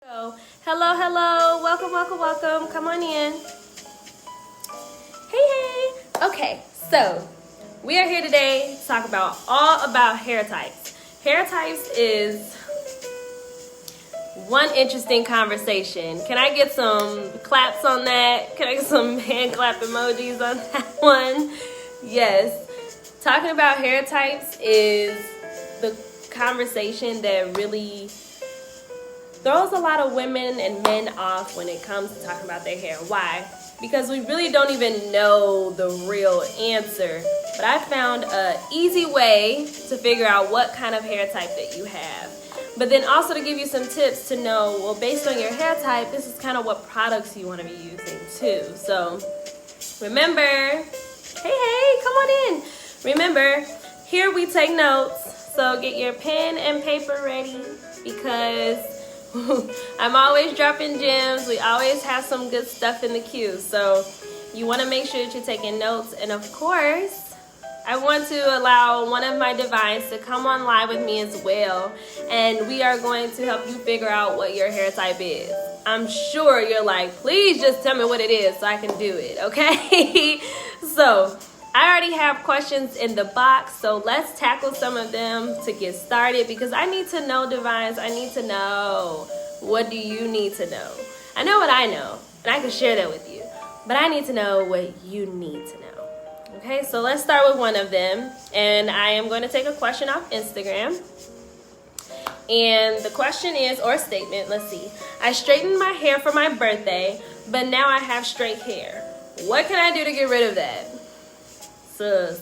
So, hello, welcome, come on in. Hey. Okay, so we are here today to talk about all about hair types. Hair types is one interesting conversation. Can I get some claps on that? Can I get some hand clap emojis on that one? Yes. Talking about hair types is the conversation that really throws a lot of women and men off when it comes to talking about their hair. Why? Because we really don't even know the real answer. But I found an easy way to figure out what kind of hair type that you have. But then also to give you some tips to know, well, based on your hair type, this is kind of what products you want to be using too. So remember, hey, come on in. Remember, here we take notes. So get your pen and paper ready because I'm always dropping gems. We always have some good stuff in the queue. So you want to make sure that you're taking notes. And of course, I want to allow one of my Devines to come on live with me as well. And we are going to help you figure out what your hair type is. I'm sure you're like, please just tell me what it is so I can do it, okay? So I already have questions in the box, so let's tackle some of them to get started because I need to know, Devines. I need to know. What do you need to know? I know what I know, and I can share that with you, but I need to know what you need to know. Okay, so let's start with one of them, and I am going to take a question off Instagram. And the question is, or statement, let's see. I straightened my hair for my birthday, but now I have straight hair. What can I do to get rid of that? Sus,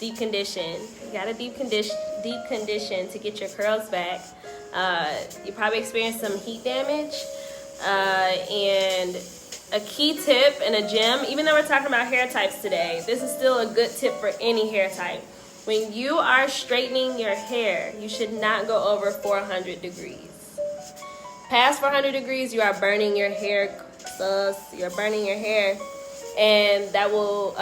deep condition. You got to deep condition to get your curls back. You probably experienced some heat damage. And a key tip and a gem, even though we're talking about hair types today, this is still a good tip for any hair type. When you are straightening your hair, you should not go over 400 degrees. Past 400 degrees, you are burning your hair, sus. You're burning your hair, and that will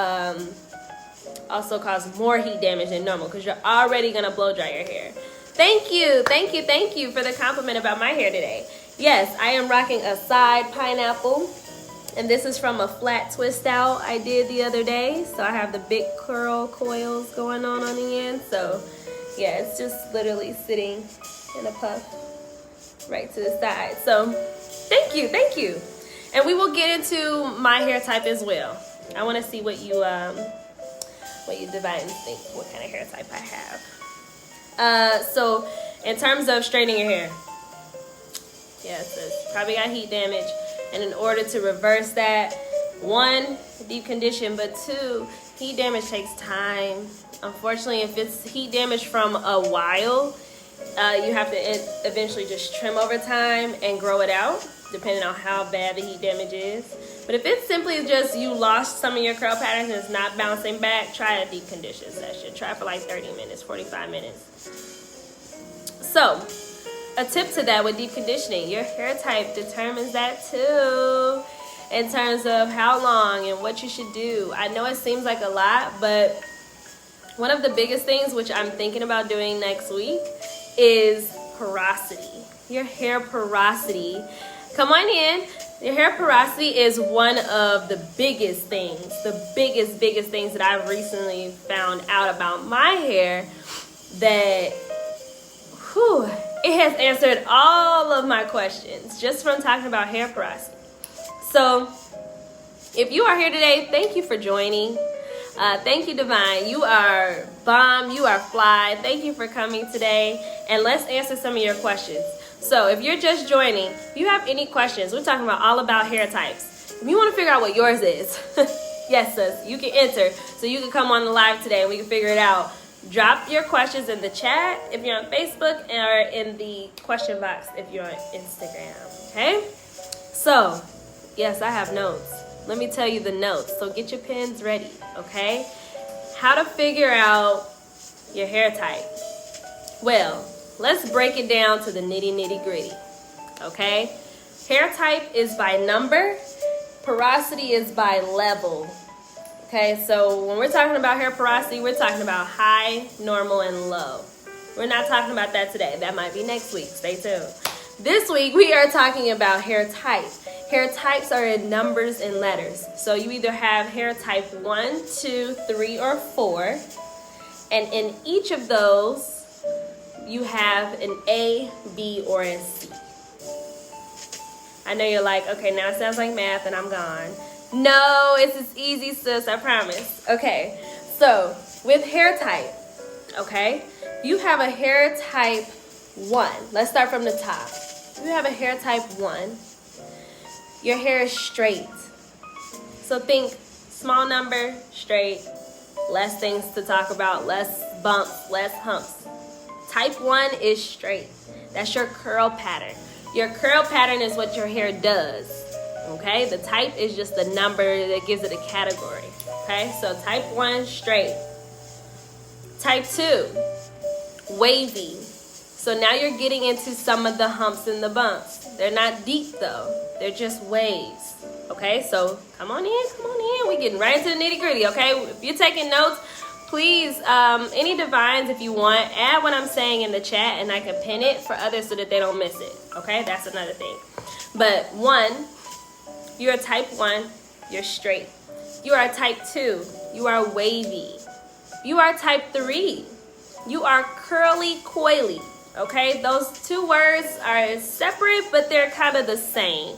also cause more heat damage than normal because you're already going to blow dry your hair. Thank you for the compliment about my hair today. Yes, I am rocking a side pineapple, and this is from a flat twist out I did the other day. So I have the big curl coils going on the end. So yeah, it's just literally sitting in a puff right to the side. So thank you. And we will get into my hair type as well. I want to see what you Devine think, what kind of hair type I have. So in terms of straightening your hair, yeah, it says probably got heat damage. And in order to reverse that, one, deep condition, but two, heat damage takes time. Unfortunately, if it's heat damage from a while, you have to eventually just trim over time and grow it out, depending on how bad the heat damage is. But if it's simply just you lost some of your curl patterns and it's not bouncing back, try a deep condition session. Try for like 30 minutes, 45 minutes. So, a tip to that with deep conditioning, your hair type determines that too, in terms of how long and what you should do. I know it seems like a lot, but one of the biggest things, which I'm thinking about doing next week, is porosity. Your hair porosity. Come on in. Your hair porosity is one of the biggest things, the biggest things that I've recently found out about my hair that, it has answered all of my questions just from talking about hair porosity. So if you are here today, thank you for joining. Thank you, Devine. You are bomb. You are fly. Thank you for coming today. And let's answer some of your questions. So if you're just joining, if you have any questions, we're talking about all about hair types. If you want to figure out what yours is, yes, sis, you can enter. So you can come on the live today and we can figure it out. Drop your questions in the chat if you're on Facebook or in the question box if you're on Instagram, okay? So, yes, I have notes. Let me tell you the notes. So get your pens ready, okay? How to figure out your hair type. Well, let's break it down to the nitty gritty, okay? Hair type is by number. Porosity is by level. Okay, so when we're talking about hair porosity, we're talking about high, normal, and low. We're not talking about that today. That might be next week. Stay tuned. This week we are talking about hair type. Hair types are in numbers and letters. So you either have hair type 1, 2, 3, or 4. And in each of those, you have an A, B, or a C. I know you're like, okay, now it sounds like math and I'm gone. No, it's as easy, sis, I promise. Okay, so with hair type, okay, you have a hair type 1. Let's start from the top. You have a hair type 1. Your hair is straight. So think small number, straight, less things to talk about, less bumps, less humps. Type 1 is straight. That's your curl pattern. Your curl pattern is what your hair does. Okay? The type is just the number that gives it a category. Okay? So type 1, straight. Type 2, wavy. So now you're getting into some of the humps and the bumps. They're not deep though. They're just waves. Okay, so come on in. We're getting right into the nitty gritty, okay? If you're taking notes, please, any Devines, if you want, add what I'm saying in the chat and I can pin it for others so that they don't miss it. Okay, that's another thing. But 1, you're a type 1, you're straight. You are a type 2, you are wavy. You are type 3, you are curly coily. Okay, those two words are separate, but they're kind of the same.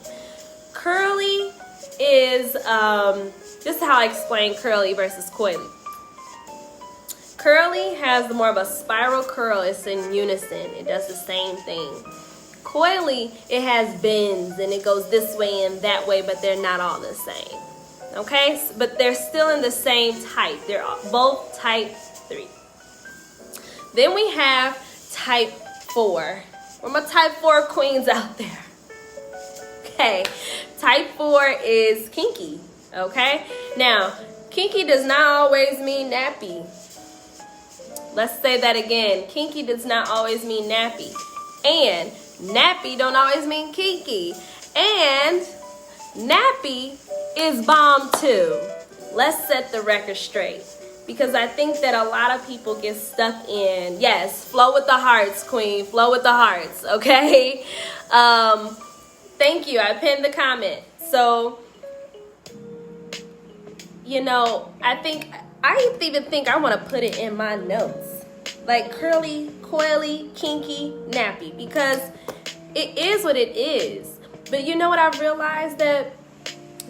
Curly is, this is how I explain curly versus coily. Curly has more of a spiral curl. It's in unison. It does the same thing. Coily, it has bends and it goes this way and that way, but they're not all the same. Okay, but they're still in the same type. They're both type 3. Then we have type 4. Where my type 4 queens out there? Okay, type 4 is kinky. Okay, now kinky does not always mean nappy. Let's say that again. Kinky does not always mean nappy, and nappy don't always mean kinky, and nappy is bomb too. Let's set the record straight, because I think that a lot of people get stuck in, yes, flow with the hearts, queen, flow with the hearts, okay? Thank you, I pinned the comment. So, you know, I even think I want to put it in my notes. Like curly, coily, kinky, nappy, because it is what it is. But you know what I've realized? That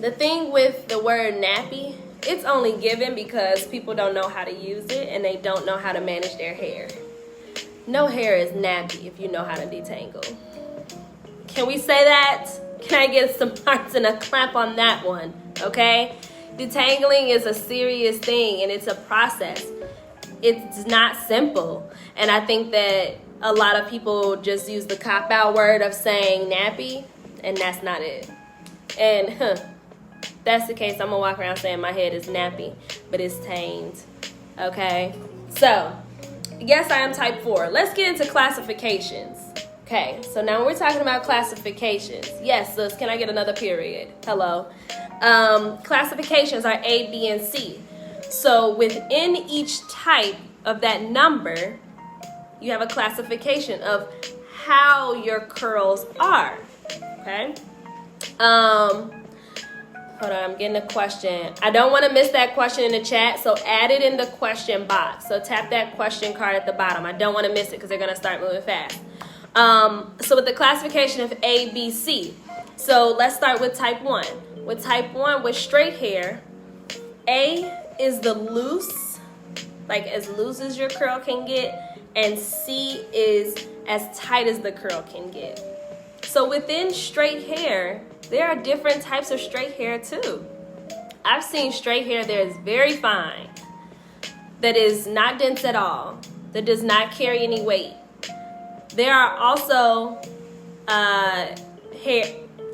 the thing with the word nappy, it's only given because people don't know how to use it and they don't know how to manage their hair. No hair is nappy if you know how to detangle. Can we say that? Can I get some hearts and a clap on that one? Okay? Detangling is a serious thing and it's a process. It's not simple. And I think that a lot of people just use the cop-out word of saying nappy, and that's not it. And that's the case, I'm gonna walk around saying my head is nappy, but it's tamed. Okay? So, yes, I am type 4. Let's get into classifications. Okay, so now we're talking about classifications. Yes, sis, can I get another period? Hello. Classifications are A, B, and C. So within each type of that number, you have a classification of how your curls are. Okay? Hold on, I'm getting a question. I don't want to miss that question in the chat, so add it in the question box. So tap that question card at the bottom. I don't want to miss it because they're going to start moving fast. So with the classification of A, B, C. So let's start with type 1. With type 1, with straight hair, A is the loose, like as loose as your curl can get, and C is as tight as the curl can get. So within straight hair, there are different types of straight hair too. I've seen straight hair that is very fine, that is not dense at all, that does not carry any weight. There are also hair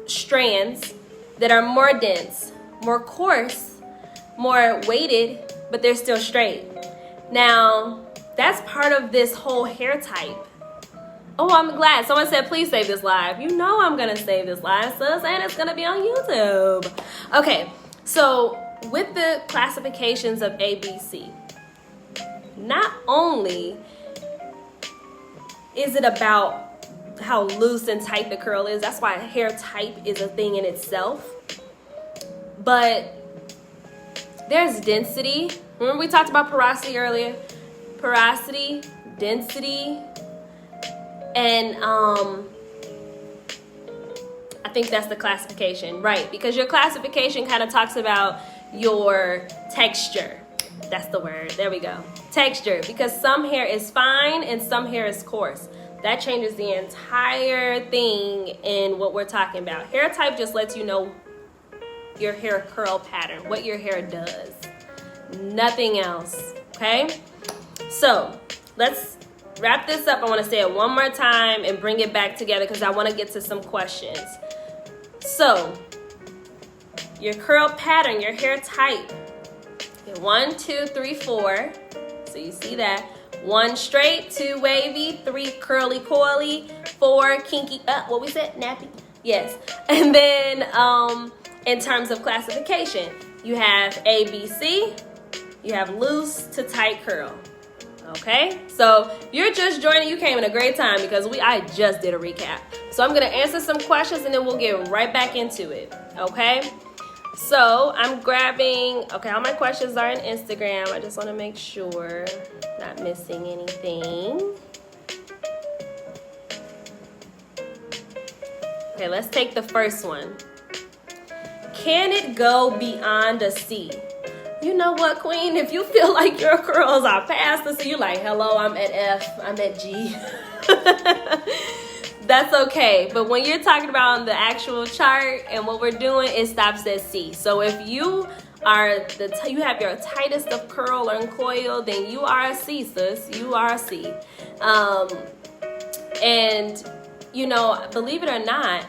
strands that are more dense, more coarse, more weighted, but they're still straight. Now, that's part of this whole hair type. Oh, I'm glad. Someone said, please save this live. You know I'm going to save this live, sis, and it's going to be on YouTube. Okay, so with the classifications of A, B, C, not only is it about how loose and tight the curl is. That's why hair type is a thing in itself. But there's density. Remember we talked about porosity earlier? Porosity, density, and I think that's the classification, right? Because your classification kind of talks about your texture. That's the word. There we go. Texture. Because some hair is fine and some hair is coarse. That changes the entire thing in what we're talking about. Hair type just lets you know your hair curl pattern, what your hair does. Nothing else, okay? So let's wrap this up. I want to say it one more time and bring it back together because I want to get to some questions. So your curl pattern, your hair type. 1, 2, 3, 4. So you see that. 1 straight, 2 wavy, 3 curly coily, 4 kinky, what we said, nappy? Yes. And then in terms of classification, you have A, B, C. You have loose to tight curl. Okay? So you're just joining, you came in a great time because I just did a recap. So I'm going to answer some questions and then we'll get right back into it. Okay? So I'm grabbing, okay, all my questions are on Instagram. I just want to make sure not missing anything. Okay, let's take the first one. Can it go beyond a C? You know what, Queen? If you feel like your curls are past the C, you're like, hello, I'm at F, I'm at G. That's okay. But when you're talking about on the actual chart and what we're doing, it stops at C. So if you are you have your tightest of curl and coil, then you are a C, sis. You are a C. And you know, believe it or not,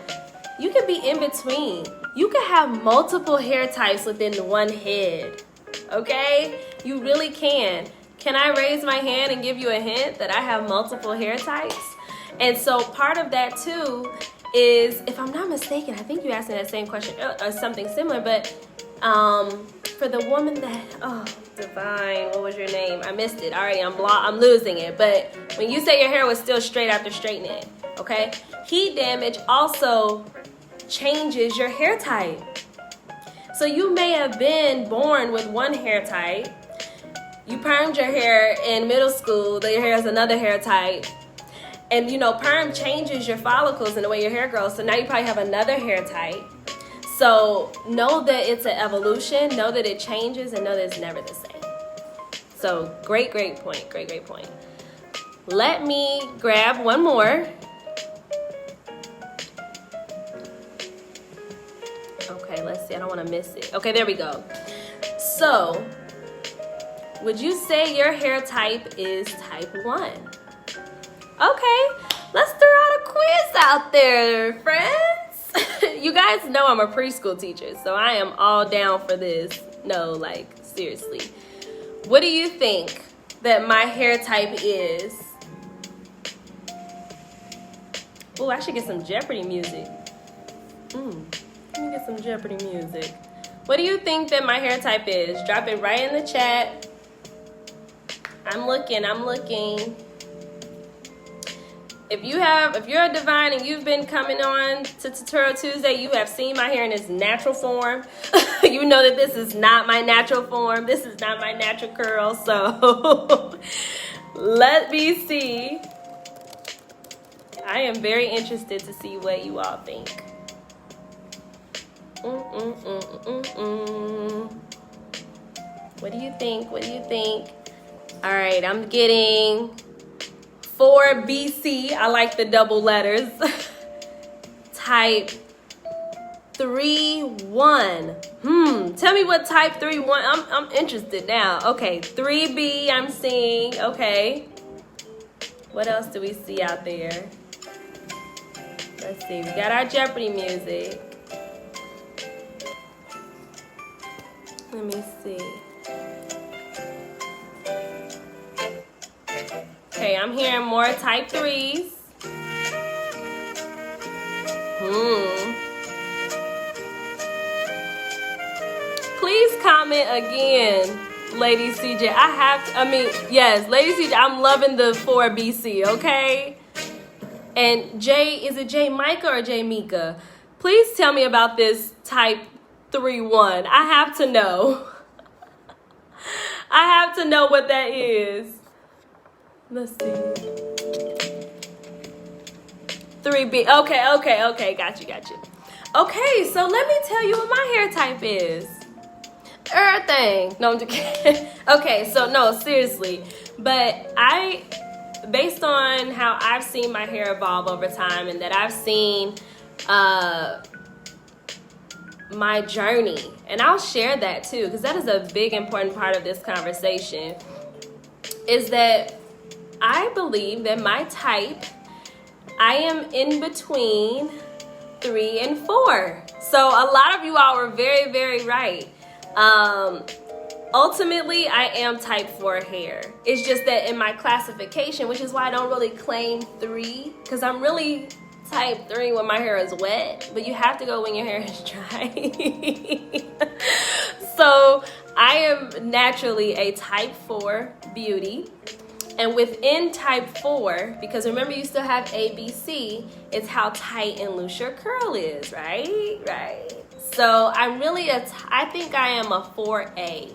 you can be in between. You can have multiple hair types within one head. Okay? You really can. Can I raise my hand and give you a hint that I have multiple hair types? And so part of that too is, if I'm not mistaken, I think you asked me that same question or something similar, but for the woman that, Devine, what was your name? I missed it. All right, I'm losing it. But when you say your hair was still straight after straightening it, okay? Heat damage also changes your hair type. So you may have been born with one hair type. You permed your hair in middle school, then your hair has another hair type. And you know, perm changes your follicles and the way your hair grows. So now you probably have another hair type. So know that it's an evolution, know that it changes, and know that it's never the same. So great point, great point. Let me grab one more. Okay, let's see, I don't want to miss it. Okay, there we go. So, would you say your hair type is type 1? Okay, let's throw out a quiz out there, friends. You guys know I'm a preschool teacher, so I am all down for this. No, like, seriously. What do you think that my hair type is? Oh, I should get some Jeopardy music. Let me get some Jeopardy music. What do you think that my hair type is? Drop it right in the chat. I'm looking. If you're a Devine and you've been coming on to Tutorial Tuesday, you have seen my hair in its natural form. You know that this is not my natural form. This is not my natural curl. So let me see. I am very interested to see what you all think. What do you think? All right, I'm getting 4 BC. I like the double letters. Type 3-1. Tell me what type 3-1. I'm interested now. Okay, 3B I'm seeing. Okay. What else do we see out there? Let's see. We got our Jeopardy music. Let me see. Okay, I'm hearing more type 3s. Please comment again, Lady CJ. Yes, Lady CJ, I'm loving the 4BC, okay? And is it J Micah or J Mika? Please tell me about this type 3-1. I have to know. I have to know what that is. Let's see. 3B. Okay. Got you. Okay, so let me tell you what my hair type is. Everything. No, I'm just kidding. Okay, so no, seriously. But based on how I've seen my hair evolve over time and that I've seen my journey, and I'll share that too, because that is a big important part of this conversation, is that I believe that my type, I am in between 3 and 4. So a lot of you all were very, very right. Ultimately, I am type 4 hair. It's just that in my classification, which is why I don't really claim 3, because I'm really type 3 when my hair is wet, but you have to go when your hair is dry. So I am naturally a type 4 beauty. And within type 4, because remember you still have A, B, C, it's how tight and loose your curl is, right? Right. So I'm really I think I am a 4A.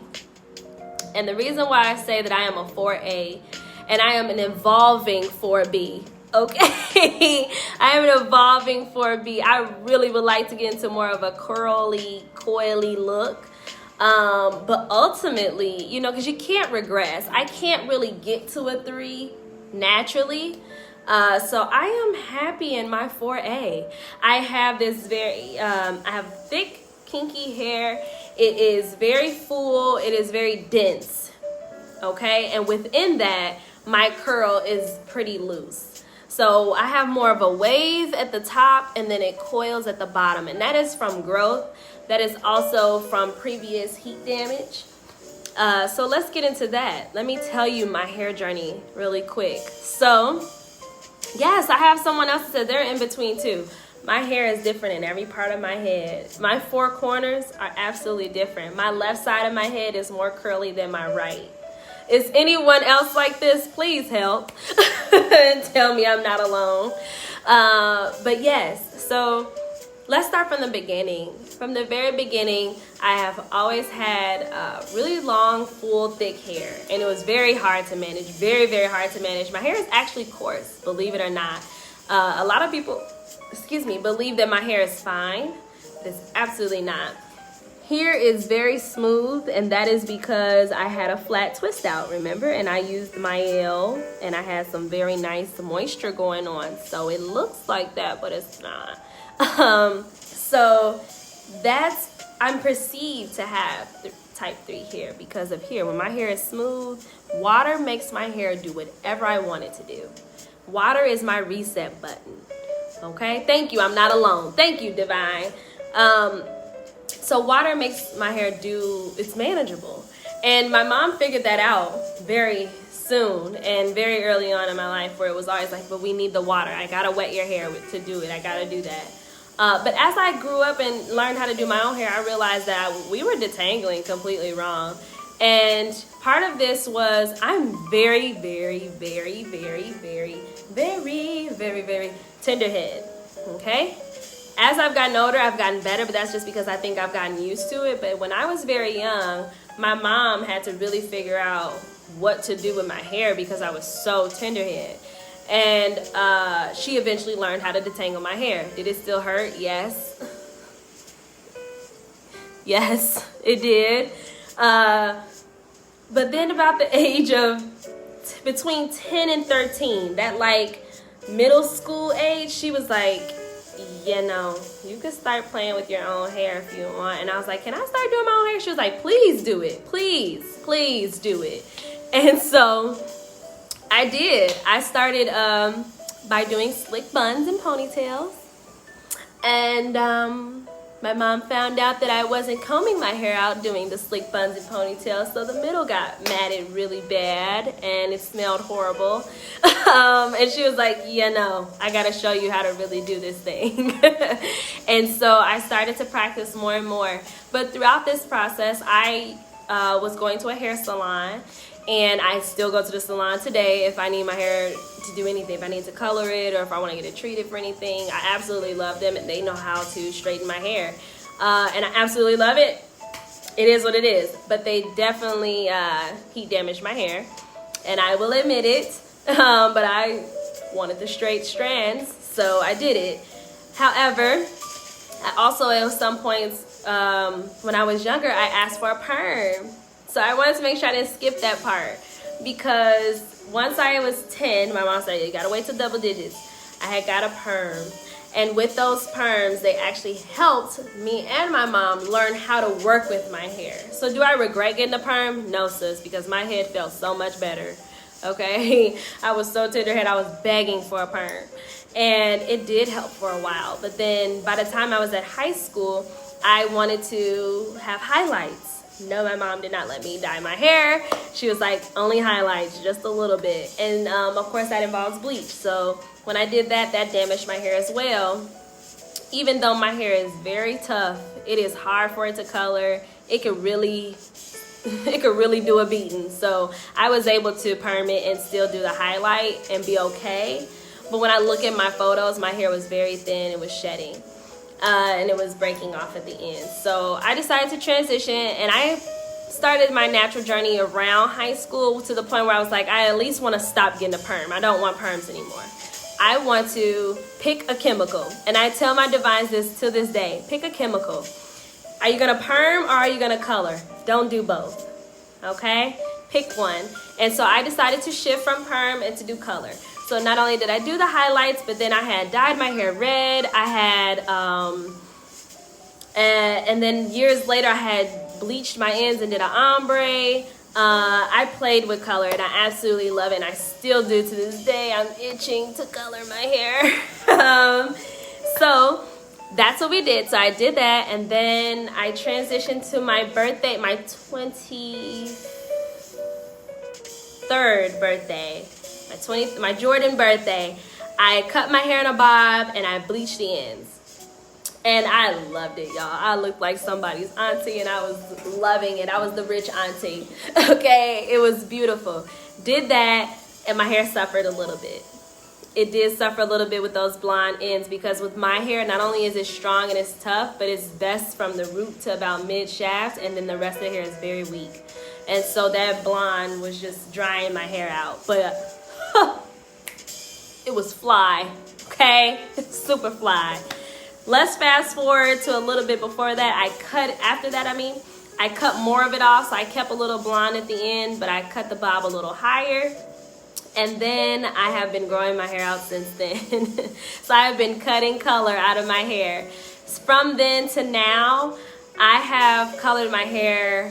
And the reason why I say that I am a 4A and I am an evolving 4B, okay? I am an evolving 4B. I really would like to get into more of a curly, coily look. But ultimately, you know, because you can't regress. I can't really get to a 3 naturally. So I am happy in my 4A. I have this I have thick, kinky hair. It is very full. It is very dense. Okay? And within that, my curl is pretty loose. So I have more of a wave at the top and then it coils at the bottom. And that is from growth. That is also from previous heat damage. So let's get into that. Let me tell you my hair journey really quick. So, yes, I have someone else that said they're in between too. My hair is different in every part of my head. My 4 corners are absolutely different. My left side of my head is more curly than my right. Is anyone else like this? Please help and tell me I'm not alone. But yes, so let's start from the beginning. From the very beginning, I have always had really long, full, thick hair. And it was very hard to manage, very, very hard to manage. My hair is actually coarse, believe it or not. A lot of people, believe that my hair is fine. It's absolutely not. Here is very smooth, and that is because I had a flat twist out, remember? And I used my L, and I had some very nice moisture going on. So it looks like that, but it's not. So I'm perceived to have type 3 hair because of here. When my hair is smooth, water makes my hair do whatever I want it to do. Water is my reset button. Okay? Thank you. I'm not alone. Thank you, Devine. So water makes my hair it's manageable. And my mom figured that out very soon and very early on in my life, where it was always like, but we need the water. I gotta wet your hair to do it. I gotta do that. But as I grew up and learned how to do my own hair, I realized that we were detangling completely wrong. And part of this was I'm very, very, very, very, very, very, very, very tenderhead. Okay? As I've gotten older, I've gotten better, but that's just because I think I've gotten used to it. But when I was very young, my mom had to really figure out what to do with my hair because I was so tenderhead. And she eventually learned how to detangle my hair. Did it still hurt? Yes. Yes, it did. But then about the age of between 10 and 13, that like middle school age, she was like, you know, you could start playing with your own hair if you want. And I was like, can I start doing my own hair? She was like, please do it. Please do it. And so I did. I started by doing slick buns and ponytails. And my mom found out that I wasn't combing my hair out doing the slick buns and ponytails, so the middle got matted really bad and it smelled horrible. And she was like, you know, I gotta show you how to really do this thing. And so I started to practice more and more. But throughout this process, I was going to a hair salon, and I still go to the salon today if I need my hair to do anything, if I need to color it or if I want to get it treated for anything. I absolutely love them, and they know how to straighten my hair, and I absolutely love it. It is what it is, but they definitely heat damaged my hair, and I will admit it, but I wanted the straight strands, so I did it. However, I also at some points when I was younger, I asked for a perm. So I wanted to make sure I didn't skip that part, because once I was 10, my mom said, you gotta wait till double digits. I had got a perm. And with those perms, they actually helped me and my mom learn how to work with my hair. So do I regret getting a perm? No, sis, because my head felt so much better. Okay, I was so tenderhead, I was begging for a perm. And it did help for a while. But then by the time I was at high school, I wanted to have highlights. No, my mom did not let me dye my hair. She was like, only highlights, just a little bit. And of course that involves bleach. So when I did that, that damaged my hair as well. Even though my hair is very tough, it is hard for it to color. It could really do a beating. So I was able to perm it and still do the highlight and be okay. But when I look at my photos, my hair was very thin, it was shedding. And it was breaking off at the end. So I decided to transition, and I started my natural journey around high school to the point where I was like, I at least want to stop getting a perm. I don't want perms anymore. I want to pick a chemical. And I tell my Devines this to this day. Pick a chemical. Are you going to perm or are you going to color? Don't do both. Okay? Pick one. And so I decided to shift from perm and to do color. So not only did I do the highlights, but then I had dyed my hair red. I had, and then years later, I had bleached my ends and did an ombre. I played with color, and I absolutely love it, and I still do to this day. I'm itching to color my hair. So that's what we did. So I did that, and then I transitioned to my birthday, my 23rd birthday. My Jordan birthday. I cut my hair in a bob and I bleached the ends. And I loved it, y'all. I looked like somebody's auntie and I was loving it. I was the rich auntie. Okay, it was beautiful. Did that and my hair suffered a little bit. It did suffer a little bit with those blonde ends, because with my hair, not only is it strong and it's tough, but it's best from the root to about mid shaft, and then the rest of the hair is very weak. And so that blonde was just drying my hair out. But it was fly, okay? Super fly. Let's fast forward to a little bit before that. I cut more of it off, so I kept a little blonde at the end, but I cut the bob a little higher. And then I have been growing my hair out since then. So I've been cutting color out of my hair. From then to now, I have colored my hair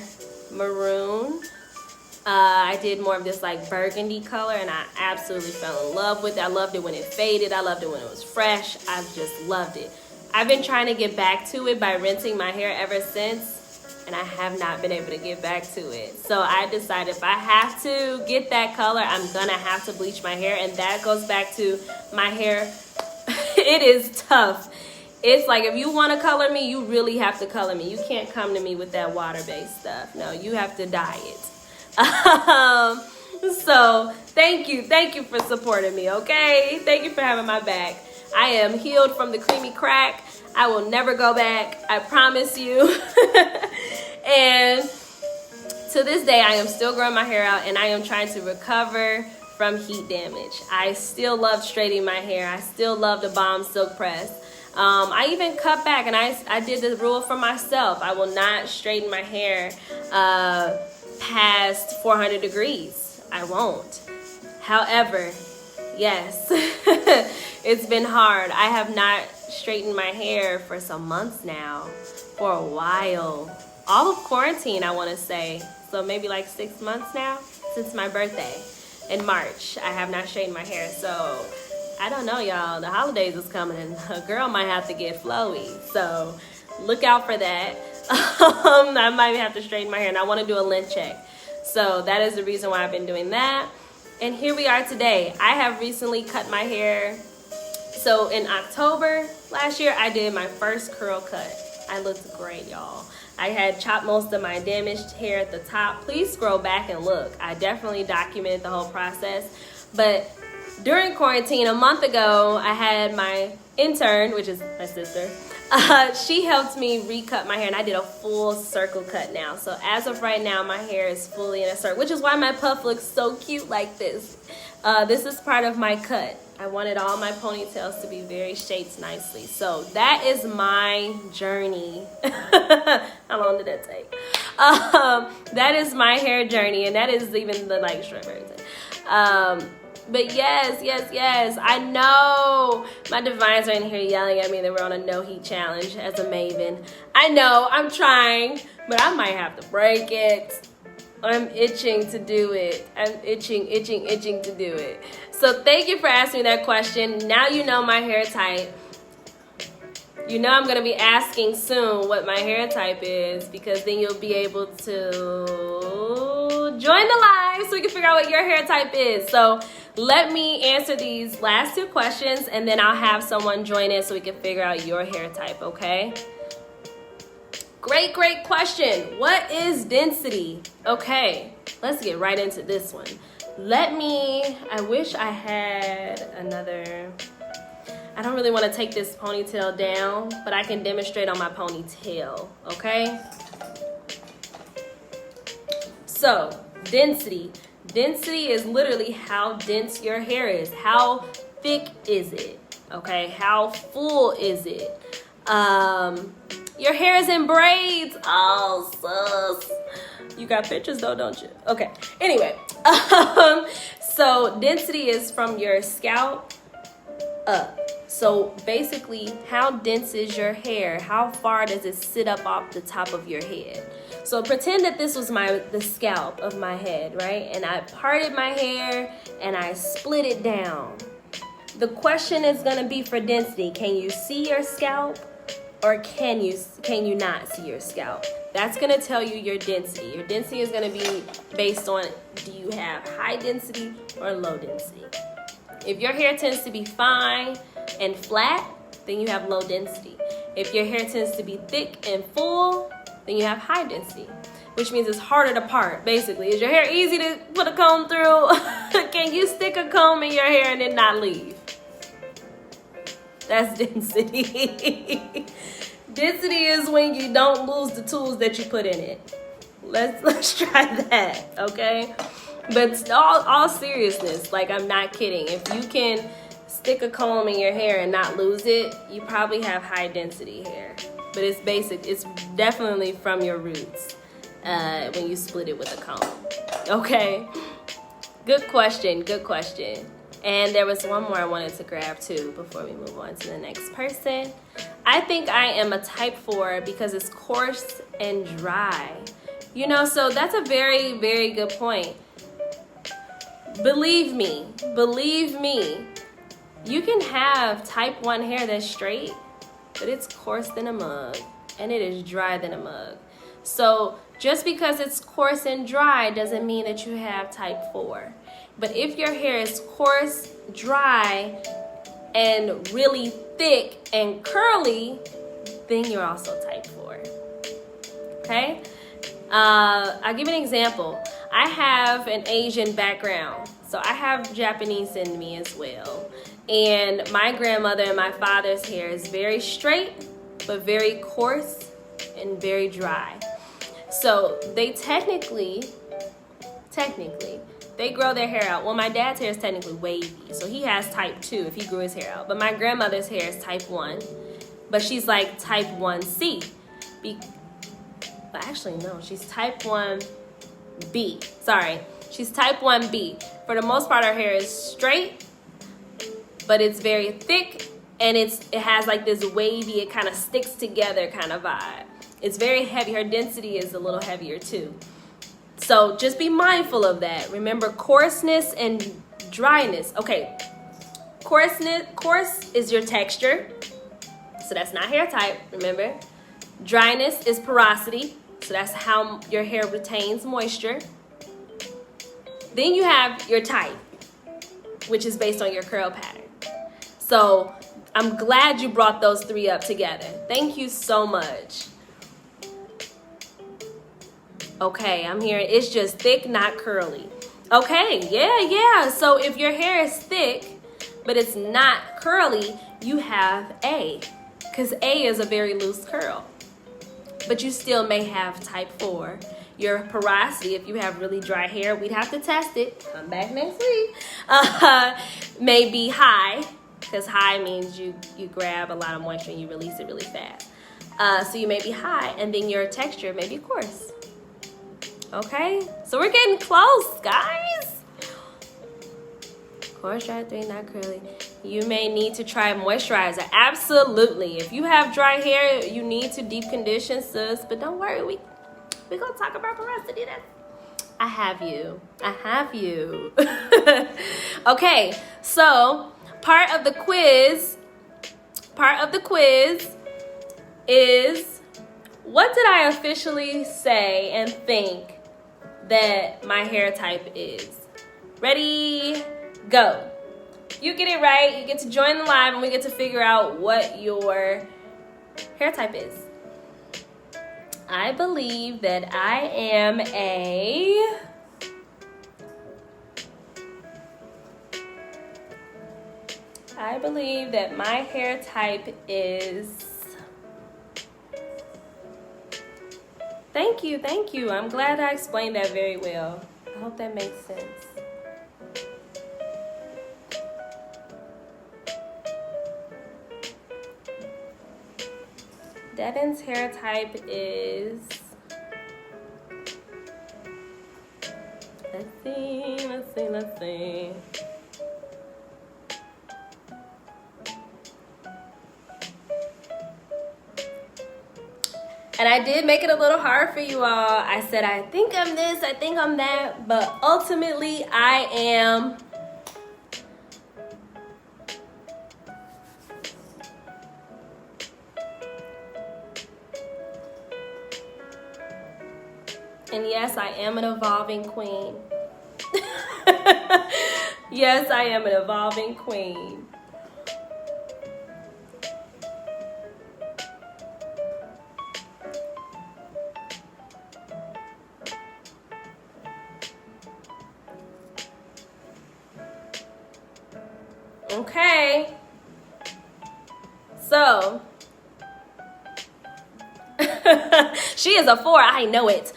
maroon. I did more of this like burgundy color, and I absolutely fell in love with it. I loved it when it faded. I loved it when it was fresh. I just loved it. I've been trying to get back to it by rinsing my hair ever since, and I have not been able to get back to it. So I decided if I have to get that color, I'm gonna have to bleach my hair, and that goes back to my hair. It is tough. It's like, if you want to color me, you really have to color me. You can't come to me with that water-based stuff. No, you have to dye it. So thank you for supporting me, okay? Thank you for having my back. I am healed from the creamy crack. I will never go back, I promise you. And to this day, I am still growing my hair out, and I am trying to recover from heat damage. I still love straightening my hair. I still love the bomb silk press. I even cut back, and I did the rule for myself. I will not straighten my hair past 400 degrees. I won't. However, yes, it's been hard. I have not straightened my hair for some months now, for a while. All of quarantine, I want to say. So maybe like 6 months now, since my birthday in March. I have not straightened my hair. So I don't know, y'all. The holidays is coming, and a girl might have to get flowy. So look out for that. I might have to straighten my hair, and I want to do a lint check. So that is the reason why I've been doing that. And here we are today. I have recently cut my hair. So in October last year, I did my first curl cut. I looked great, y'all. I had chopped most of my damaged hair at the top. Please scroll back and look. I definitely documented the whole process. But during quarantine, a month ago, I had my intern, which is my sister. She helped me recut my hair, and I did a full circle cut now. So as of right now, my hair is fully in a circle, which is why my puff looks so cute like this. This is part of my cut. I wanted all my ponytails to be very shaped nicely. So that is my journey. How long did that take? That is my hair journey, and that is even the like short version. But yes, I know my divines are in here yelling at me that we're on a no heat challenge as a maven. I know, I'm trying, but I might have to break it. I'm itching to do it. I'm itching to do it. So thank you for asking me that question. Now you know my hair type. You know I'm going to be asking soon what my hair type is, because then you'll be able to join the live so we can figure out what your hair type is. So let me answer these last two questions, and then I'll have someone join in so we can figure out your hair type, okay? Great question. What is density? Okay, let's get right into this one. I wish I had another, I don't really want to take this ponytail down, but I can demonstrate on my ponytail, okay? So, density. Density is literally how dense your hair is. How thick is it? Okay, how full is it? Your hair is in braids. Oh, sus. You got pictures though, don't you? Okay, anyway. So density is from your scalp up. So basically, how dense is your hair? How far does it sit up off the top of your head? So pretend that this was the scalp of my head, right? And I parted my hair and I split it down. The question is gonna be for density. Can you see your scalp, or can you not see your scalp? That's gonna tell you your density. Your density is gonna be based on, do you have high density or low density? If your hair tends to be fine and flat, then you have low density. If your hair tends to be thick and full, then you have high density, which means it's harder to part, basically. Is your hair easy to put a comb through? Can you stick a comb in your hair and then not leave? That's density. Density is when you don't lose the tools that you put in it. Let's try that, okay? But all seriousness, like, I'm not kidding. If you can stick a comb in your hair and not lose it, you probably have high density hair. But it's basic. It's definitely from your roots when you split it with a comb. Okay? Good question. And there was one more I wanted to grab too before we move on to the next person. I think I am a type 4 because it's coarse and dry. You know, so that's a very, very good point. Believe me, you can have type 1 hair that's straight, but it's coarse than a mug, and it is dry than a mug. So just because it's coarse and dry doesn't mean that you have type 4. But if your hair is coarse, dry, and really thick and curly, then you're also type 4. Okay? I'll give an example. I have an Asian background, so I have Japanese in me as well. And my grandmother and my father's hair is very straight, but very coarse and very dry. So they technically, they grow their hair out. Well, my dad's hair is technically wavy, so he has type 2 if he grew his hair out. But my grandmother's hair is type 1, but she's like type 1C. But actually, no, she's type 1B. Sorry, she's type 1B. For the most part, her hair is straight, but it's very thick, and it has like this wavy, it kind of sticks together kind of vibe. It's very heavy. Her density is a little heavier too. So just be mindful of that. Remember, coarseness and dryness. Okay, coarse is your texture, so that's not hair type, remember. Dryness is porosity, so that's how your hair retains moisture. Then you have your type, which is based on your curl pattern. So I'm glad you brought those 3 up together. Thank you so much. Okay, I'm hearing it's just thick, not curly. Okay, yeah. So if your hair is thick, but it's not curly, you have A. Because A is a very loose curl. But you still may have type 4. Your porosity, if you have really dry hair, we'd have to test it. Come back next week. May be high. Because high means you grab a lot of moisture and you release it really fast. So you may be high, and then your texture may be coarse. Okay, so we're getting close, guys. Coarse, dry, 3, not curly. You may need to try moisturizer. Absolutely. If you have dry hair, you need to deep condition, sis. But don't worry, we're gonna talk about porosity. I have you. Okay, so part of the quiz is, what did I officially say and think that my hair type is? Ready, go. You get it right, you get to join the live, and we get to figure out what your hair type is. I believe that I am I believe that my hair type is... Thank you. I'm glad I explained that very well. I hope that makes sense. Devin's hair type is... Let's see. And I did make it a little hard for you all. I said, I think I'm this, I think I'm that, but ultimately I am... And yes, I am an evolving queen. Yes, I am an evolving queen. Okay. So, she is a 4. I know it.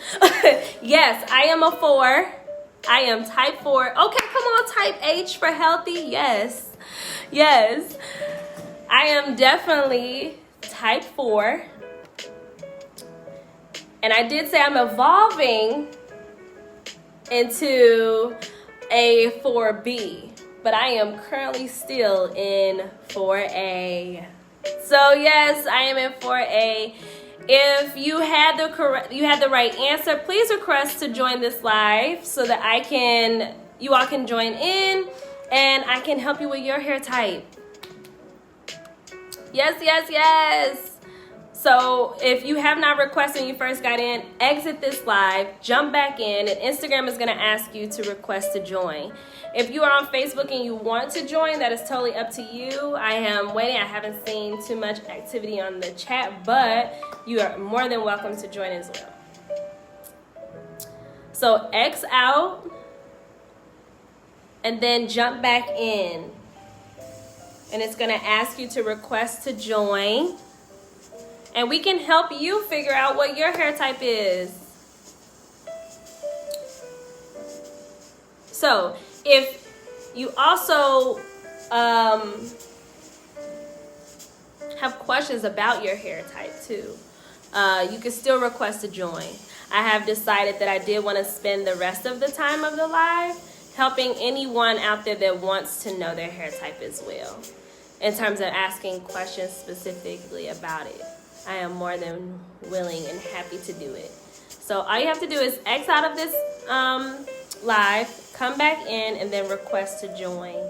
Yes, I am a 4. I am type 4. Okay, come on, type H for healthy. Yes. I am definitely type 4. And I did say I'm evolving into a 4B. But I am currently still in 4A. So yes, I am in 4A. If you had the right answer, please request to join this live so that you all can join in and I can help you with your hair type. Yes. So if you have not requested when you first got in, exit this live, jump back in, and Instagram is going to ask you to request to join. If you are on Facebook and you want to join, that is totally up to you. I am waiting. I haven't seen too much activity on the chat, but you are more than welcome to join as well. So X out and then jump back in. And it's going to ask you to request to join. And we can help you figure out what your hair type is. So, if you also have questions about your hair type too, you can still request to join. I have decided that I did want to spend the rest of the time of the live helping anyone out there that wants to know their hair type as well, in terms of asking questions specifically about it. I am more than willing and happy to do it. So all you have to do is X out of this live, come back in, and then request to join.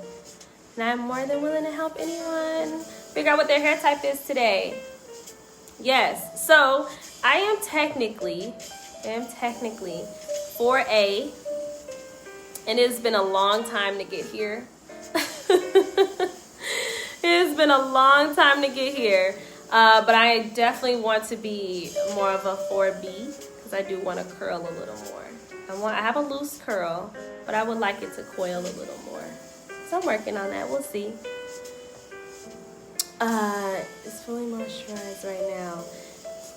And I'm more than willing to help anyone figure out what their hair type is today. Yes, so I am technically 4A, and it's been a long time to get here. It It's been a long time to get here. But I definitely want to be more of a 4B because I do want to curl a little more. I have a loose curl, but I would like it to coil a little more. So I'm working on that. We'll see. It's fully moisturized right now.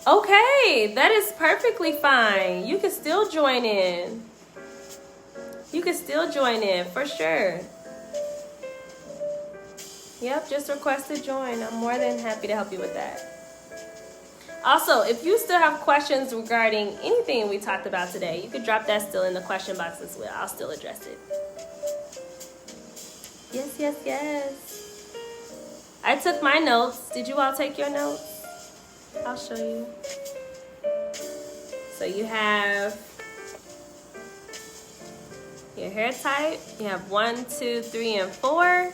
Okay, that is perfectly fine. You can still join in. You can still join in for sure. Yep, just request to join. I'm more than happy to help you with that. Also, if you still have questions regarding anything we talked about today, you could drop that still in the question box as well. I'll still address it. Yes, yes, yes. I took my notes. Did you all take your notes? I'll show you. So you have your hair type. You have 1, 2, 3, and 4.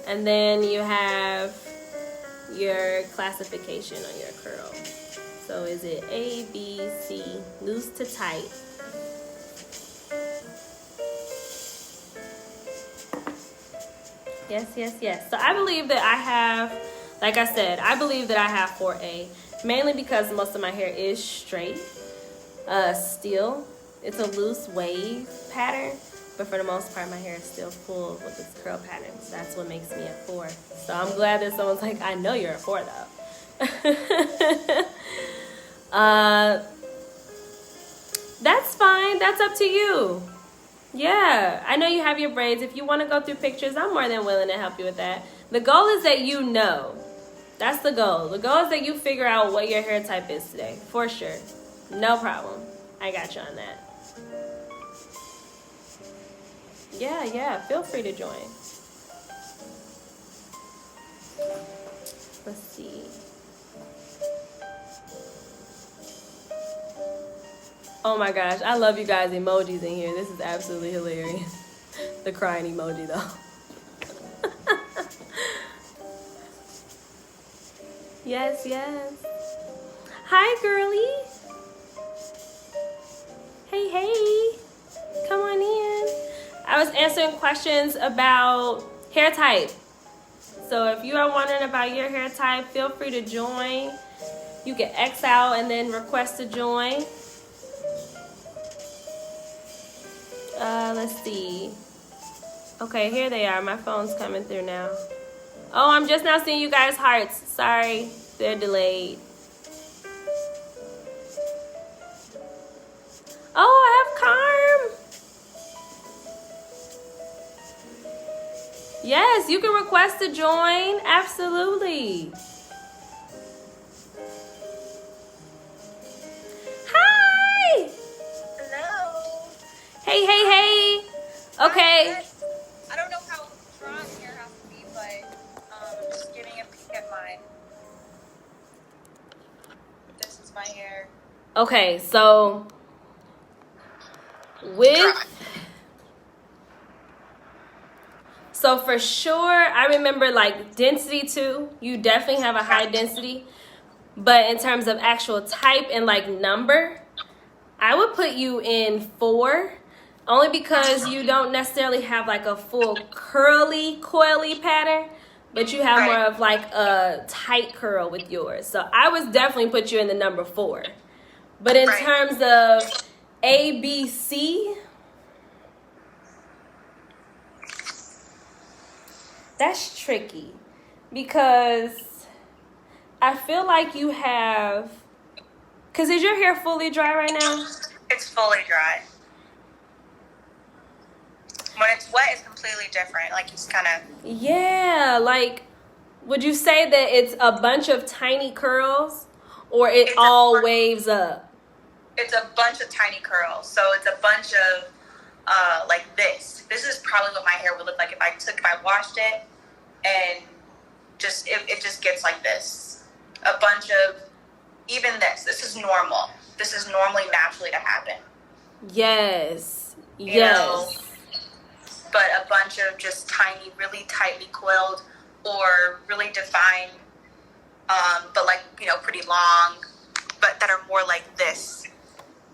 And then you have your classification on your curl. So is it A, B, C, loose to tight? Yes, yes, yes. So I believe that I have, like I said, I believe that I have 4A. Mainly because most of my hair is straight. Still, it's a loose wave pattern. But for the most part, my hair is still full with this curl pattern. So that's what makes me a 4. So I'm glad that someone's like, I know you're a 4 though. That's fine. That's up to you. Yeah, I know you have your braids. If you want to go through pictures, I'm more than willing to help you with that. The goal is that you know. That's the goal. The goal is that you figure out what your hair type is today. For sure. No problem. I got you on that. Yeah, feel free to join. Let's see. Oh my gosh, I love you guys' emojis in here. This is absolutely hilarious. The crying emoji though. Yes, yes. Hi, girly. Hey. Come on in. I was answering questions about hair type. So if you are wondering about your hair type, feel free to join. You can X out and then request to join. Let's see. Okay, here they are. My phone's coming through now. Oh, I'm just now seeing you guys' hearts. Sorry, they're delayed. Oh, I have Carm. Yes, you can request to join. Absolutely. Hi. Hello. Hey. Okay. I don't know how strong your house will be, but I'm just giving a peek at mine. This is my hair. Okay, so so for sure, I remember like density too. You definitely have a high density. But in terms of actual type and like number, I would put you in 4. Only because you don't necessarily have like a full curly, coily pattern, but you have more of like a tight curl with yours. So I would definitely put you in the number 4. But in terms of A, B, C, that's tricky because I feel like you have, because is your hair fully dry right now? It's fully dry. When it's wet, it's completely different. Like it's kind of... Yeah, like, would you say that it's a bunch of tiny curls or it all waves up? It's a bunch of tiny curls. So it's a bunch of, like this. This is probably what my hair would look like if I washed it and just, it just gets like this. A bunch of, even this. This is normal. This is normally naturally to happen. Yes. You know? But a bunch of just tiny, really tightly coiled or really defined, but like, pretty long, but that are more like this.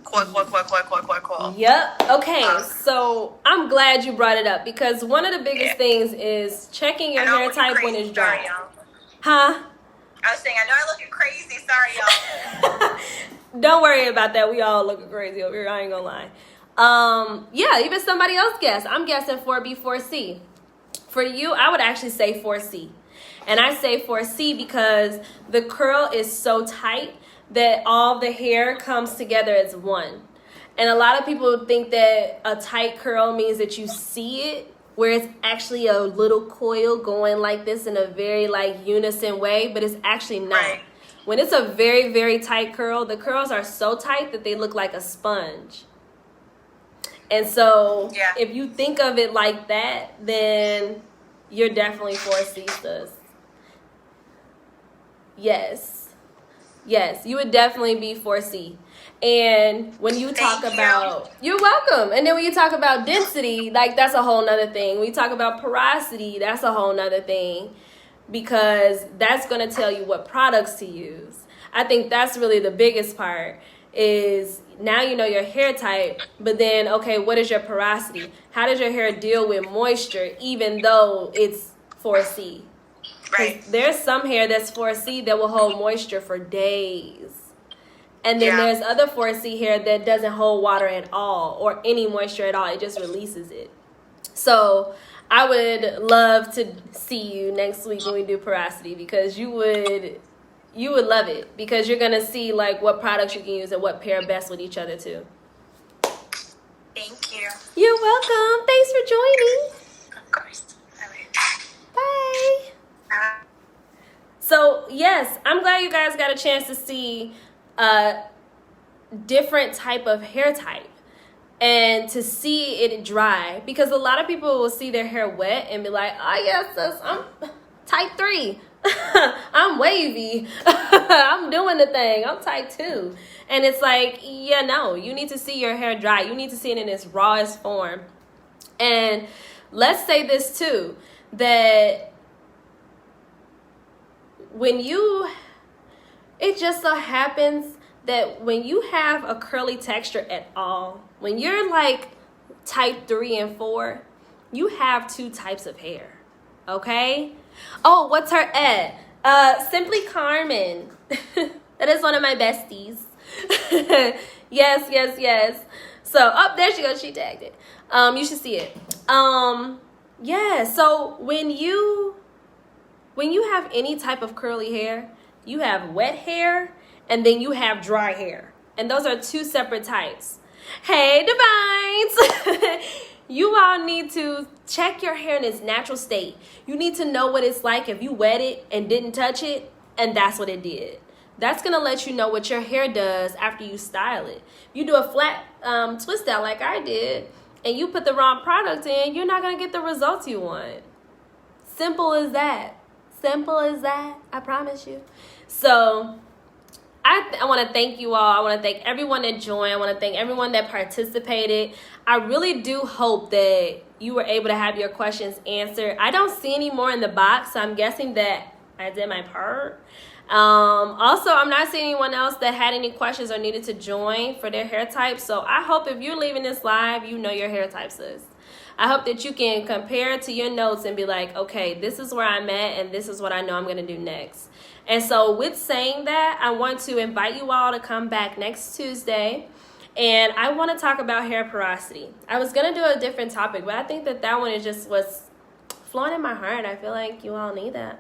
Cool. Yep. Okay, so I'm glad you brought it up because one of the biggest things is checking your hair type when it's dry. Sorry, y'all. Huh? I was saying, I know I'm looking crazy. Sorry, y'all. Don't worry about that. We all looking crazy over here. I ain't gonna lie. Yeah, even somebody else guessed. I'm guessing 4B, 4C. For you, I would actually say 4C. And I say 4C because the curl is so tight that all the hair comes together as one. And a lot of people think that a tight curl means that you see it, where it's actually a little coil going like this in a very like unison way, but it's actually not. Right. When it's a very, very tight curl, the curls are so tight that they look like a sponge. And so if you think of it like that, then you're definitely 4C, sis. Yes, you would definitely be 4C. And when you talk about, you're welcome. And then when you talk about density, like that's a whole nother thing. When you talk about porosity, that's a whole nother thing, because that's going to tell you what products to use. I think that's really the biggest part is now you know your hair type, but then, okay, what is your porosity? How does your hair deal with moisture even though it's 4C? Right. There's some hair that's 4C that will hold moisture for days. And then there's other 4C hair that doesn't hold water at all or any moisture at all. It just releases it. So I would love to see you next week when we do porosity, because you would love it, because you're going to see like what products you can use and what pair best with each other too. Thank you. You're welcome. Thanks for joining. Of course. All right. Bye. So yes, I'm glad you guys got a chance to see a different type of hair type and to see it dry, because a lot of people will see their hair wet and be like, oh yes, sis, I'm type 3. I'm wavy. I'm doing the thing. I'm type 2. And it's like, yeah, no, you need to see your hair dry. You need to see it in its rawest form. And let's say this too, that it just so happens that when you have a curly texture at all, when you're like type 3 and 4, you have 2 types of hair, okay? Oh, what's her at? Simply Carmen. That is one of my besties. Yes. So, there she goes. She tagged it. You should see it. Yeah, so when you have any type of curly hair, you have wet hair and then you have dry hair. And those are 2 separate types. Hey, Devines! You all need to check your hair in its natural state. You need to know what it's like if you wet it and didn't touch it, and that's what it did. That's going to let you know what your hair does after you style it. You do a flat twist out like I did, and you put the wrong product in, you're not going to get the results you want. Simple as that. Simple as that. I promise you. So I want to thank you all. I want to thank everyone that joined. I want to thank everyone that participated. I really do hope that you were able to have your questions answered. I don't see any more in the box, so I'm guessing that I did my part. Also, I'm not seeing anyone else that had any questions or needed to join for their hair type. So I hope if you're leaving this live, you know your hair types is. I hope that you can compare it to your notes and be like, okay, this is where I'm at and this is what I know I'm going to do next. And so with saying that, I want to invite you all to come back next Tuesday. And I want to talk about hair porosity. I was going to do a different topic, but I think that one is just what's flowing in my heart. I feel like you all need that.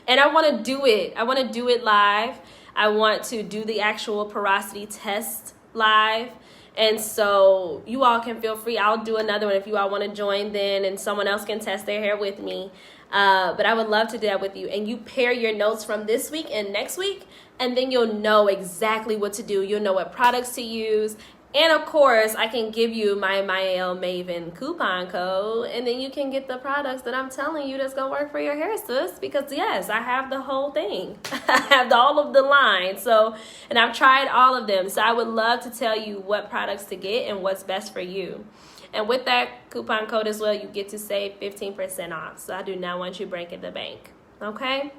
And I want to do it. I want to do it live. I want to do the actual porosity test live. And so you all can feel free. I'll do another one if you all want to join then, and someone else can test their hair with me. But I would love to do that with you. And you pair your notes from this week and next week, and then you'll know exactly what to do. You'll know what products to use. And of course, I can give you my Mael Maven coupon code, and then you can get the products that I'm telling you that's going to work for your hair, sis. Because yes, I have the whole thing. I have all of the line. So, and I've tried all of them. So I would love to tell you what products to get and what's best for you. And with that coupon code as well, you get to save 15% off. So I do not want you breaking the bank. Okay?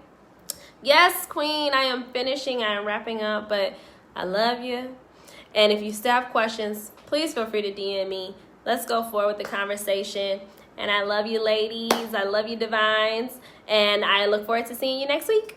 Yes, Queen, I am finishing. I am wrapping up, but I love you. And if you still have questions, please feel free to DM me. Let's go forward with the conversation. And I love you, ladies. I love you, Devines. And I look forward to seeing you next week.